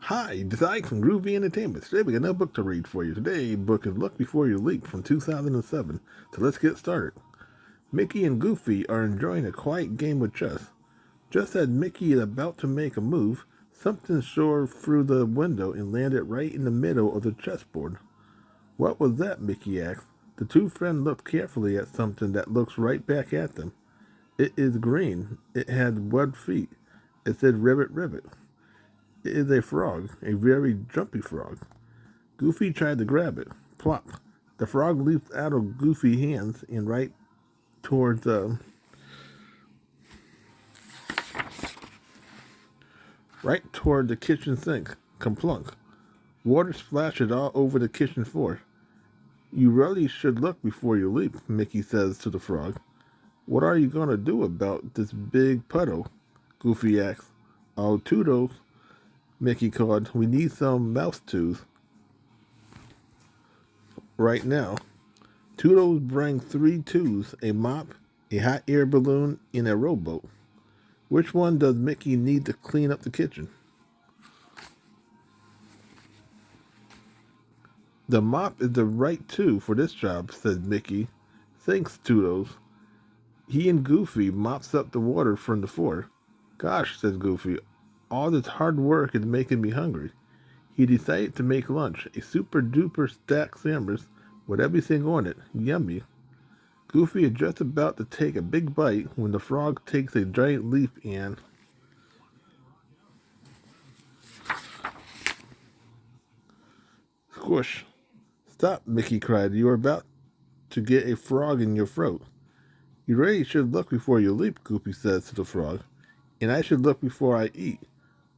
Hi, this is Ike from Groovy Entertainment. Today we got another book to read for you. Today's book is Look Before You Leap from 2007. So let's get started. Mickey and Goofy are enjoying a quiet game of chess. Just as Mickey is about to make a move, something soared through the window and landed right in the middle of the chessboard. What was that? Mickey asked. The two friends looked carefully at something that looks right back at them. It is green. It had webbed feet. It said ribbit ribbit. It is a frog, a very jumpy frog. Goofy tried to grab it. Plop. The frog leaped out of Goofy's hands and towards right toward the kitchen sink. Kaplunk. Water splashed all over the kitchen floor. You really should look before you leap, Mickey says to the frog. What are you going to do about this big puddle? Goofy asks. Oh, Toodles, Mickey called. We need some mouse tools right now. Toodles bring 3 tools, a mop, a hot air balloon, and a rowboat. Which one does Mickey need to clean up the kitchen? The mop is the right tool for this job, said Mickey. Thanks, Toodles. He and Goofy mops up the water from the floor. Gosh, said Goofy, all this hard work is making me hungry. He decided to make lunch, a super duper stacked sandwich with everything on it. Yummy. Goofy is just about to take a big bite when the frog takes a giant leap and... Squish. Stop, Mickey cried. You are about to get a frog in your throat. You really should look before you leap, Goofy says to the frog. And I should look before I eat.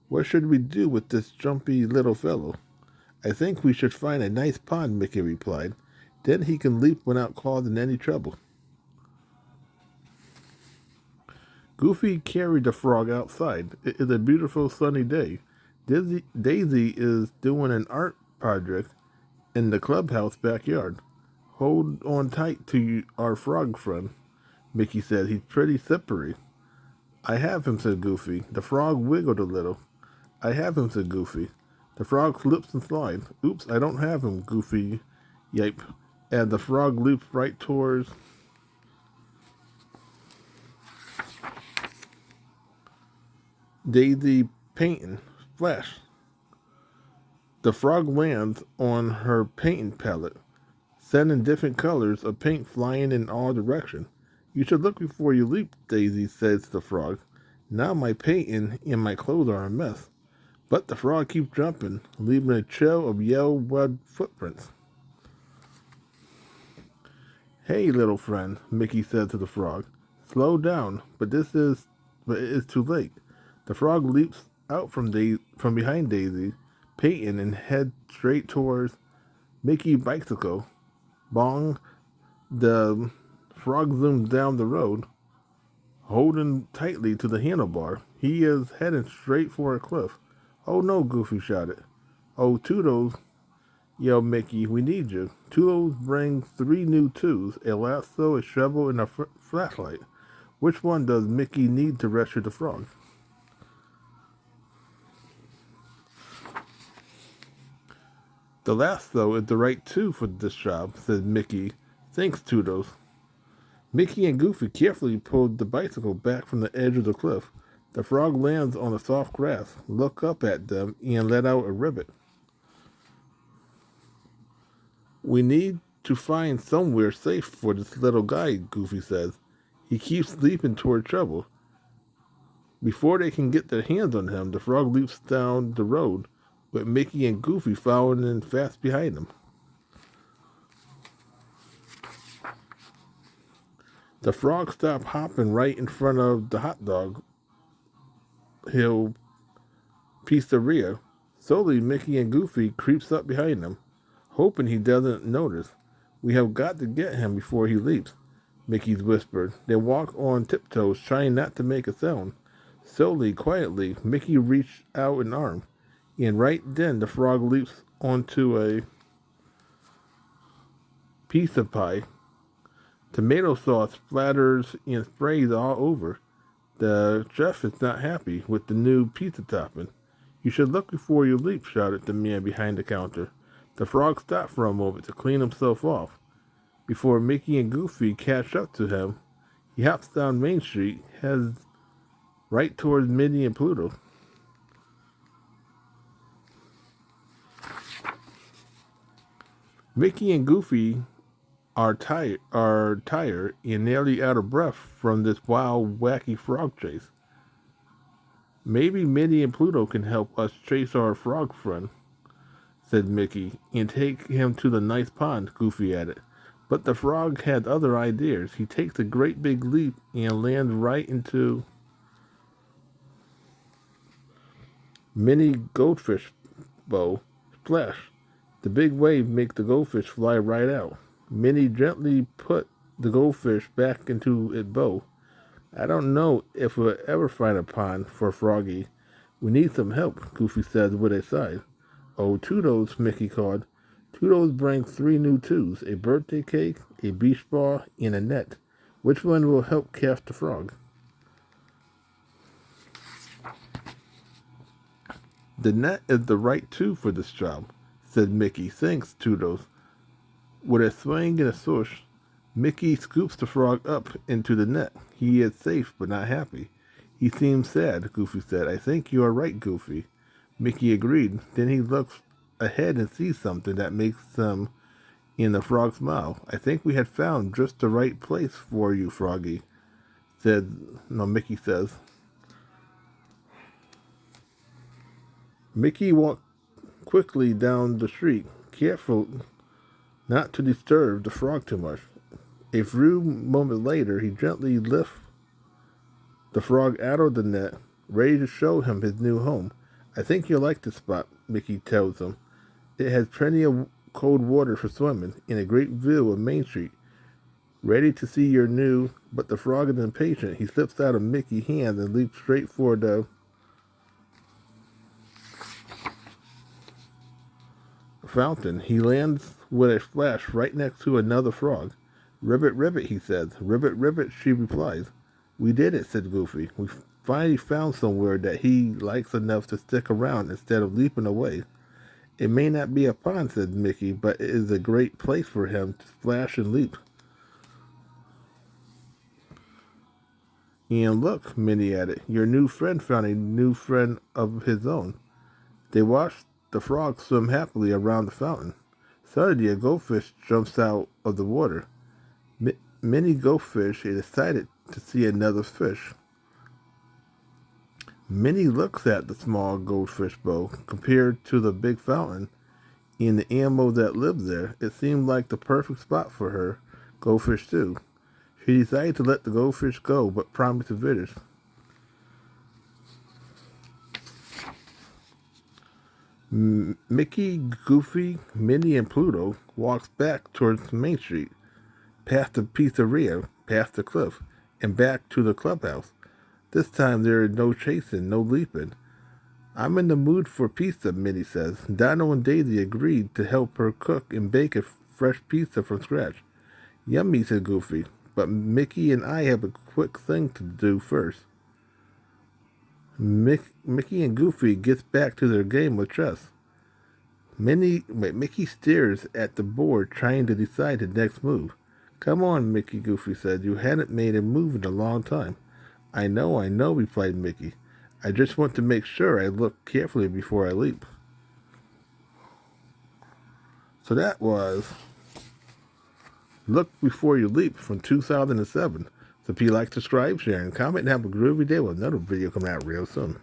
What should we do with this jumpy little fellow? I think we should find a nice pond, Mickey replied. Then he can leap without causing any trouble. Goofy carried the frog outside. It is a beautiful sunny day. Daisy is doing an art project in the clubhouse backyard. Hold on tight to our frog friend, Mickey said. He's pretty slippery. I have him, said Goofy. The frog wiggled a little. I have him, said Goofy. The frog slips and slides. Oops, I don't have him, Goofy yiped, as the frog leaped right towards Daisy painting. Splash. The frog lands on her painting palette, sending different colors of paint flying in all directions. You should look before you leap, Daisy says to the frog. Now my painting and my clothes are a mess. But the frog keeps jumping, leaving a trail of yellow webbed footprints. Hey, little friend, Mickey said to the frog. Slow down, but it is too late. The frog leaps out from behind Daisy, Peyton, and heads straight towards Mickey's bicycle. Bong! The frog zooms down the road, holding tightly to the handlebar. He is heading straight for a cliff. Oh no, Goofy shouted. Oh, Toodles, yelled Mickey, we need you. Toodles brings 3 new tools, a lasso, a shovel, and a flashlight. Which one does Mickey need to rescue the frog? The lasso is the right tool for this job, said Mickey. Thanks, Toodles. Mickey and Goofy carefully pulled the bicycle back from the edge of the cliff. The frog lands on the soft grass, looked up at them, and let out a ribbit. We need to find somewhere safe for this little guy, Goofy says. He keeps leaping toward trouble. Before they can get their hands on him, the frog leaps down the road, with Mickey and Goofy following in fast behind him. The frog stopped hopping right in front of the hot dog hill pizzeria. Slowly, Mickey and Goofy creeps up behind him, hoping he doesn't notice. We have got to get him before he leaps, Mickey's whispered. They walk on tiptoes, trying not to make a sound. Slowly, quietly, Mickey reached out an arm, and right then the frog leaps onto a piece of pie. Tomato sauce splatters and sprays all over. The chef is not happy with the new pizza topping. You should look before you leap, shouted the man behind the counter. The frog stopped for a moment to clean himself off. Before Mickey and Goofy catch up to him, he hops down Main Street, heads right towards Minnie and Pluto. Mickey and Goofy are tired and nearly out of breath from this wild, wacky frog chase. Maybe Minnie and Pluto can help us chase our frog friend, said Mickey, and take him to the nice pond, Goofy added. But the frog had other ideas. He takes a great big leap and lands right into Minnie goldfish bow. Splash! The big wave makes the goldfish fly right out. Minnie gently put the goldfish back into its bow. I don't know if we'll ever find a pond for Froggy. We need some help, Goofy said with a sigh. Oh, Toodles, Mickey called. Toodles brings 3 new tools, a birthday cake, a beach ball, and a net. Which one will help catch the frog? The net is the right tool for this job, said Mickey. Thanks, Toodles. With a swing and a swoosh, Mickey scoops the frog up into the net. He is safe, but not happy. He seems sad, Goofy said. I think you are right, Goofy. Mickey agreed. Then he looks ahead and sees something that makes him in the frog smile. I think we had found just the right place for you, Froggy, Mickey says. Mickey walked quickly down the street, careful not to disturb the frog too much. A few moments later, he gently lifts the frog out of the net, ready to show him his new home. I think you'll like this spot, Mickey tells him. It has plenty of cold water for swimming and a great view of Main Street. Ready to see your new... But the frog is impatient. He slips out of Mickey's hand and leaps straight for the fountain. He lands with a splash right next to another frog. Ribbit, ribbit, he says. Ribbit, ribbit, she replies. We did it, said Goofy. We finally found somewhere that he likes enough to stick around instead of leaping away. It may not be a pond, said Mickey, but it is a great place for him to splash and leap. And look, Minnie added, your new friend found a new friend of his own. They watched the frog swim happily around the fountain. Suddenly, a goldfish jumps out of the water. Minnie Goldfish is excited to see another fish. Minnie looks at the small goldfish bowl. Compared to the big fountain and the animal that lives there, it seemed like the perfect spot for her goldfish too. She decided to let the goldfish go, but promised to visit. Mickey, Goofy, Minnie, and Pluto walks back towards Main Street, past the pizzeria, past the cliff, and back to the clubhouse. This time there is no chasing, no leaping. I'm in the mood for pizza, Minnie says. Dino and Daisy agreed to help her cook and bake a fresh pizza from scratch. Yummy, said Goofy, but Mickey and I have a quick thing to do first. Mickey and Goofy gets back to their game of chess. Mickey stares at the board, trying to decide the next move. Come on, Mickey, Goofy said. You hadn't made a move in a long time. I know, replied Mickey. I just want to make sure I look carefully before I leap. So that was Look Before You Leap from 2007. So if you like, subscribe, share, and comment, and have a groovy day with another video coming out real soon.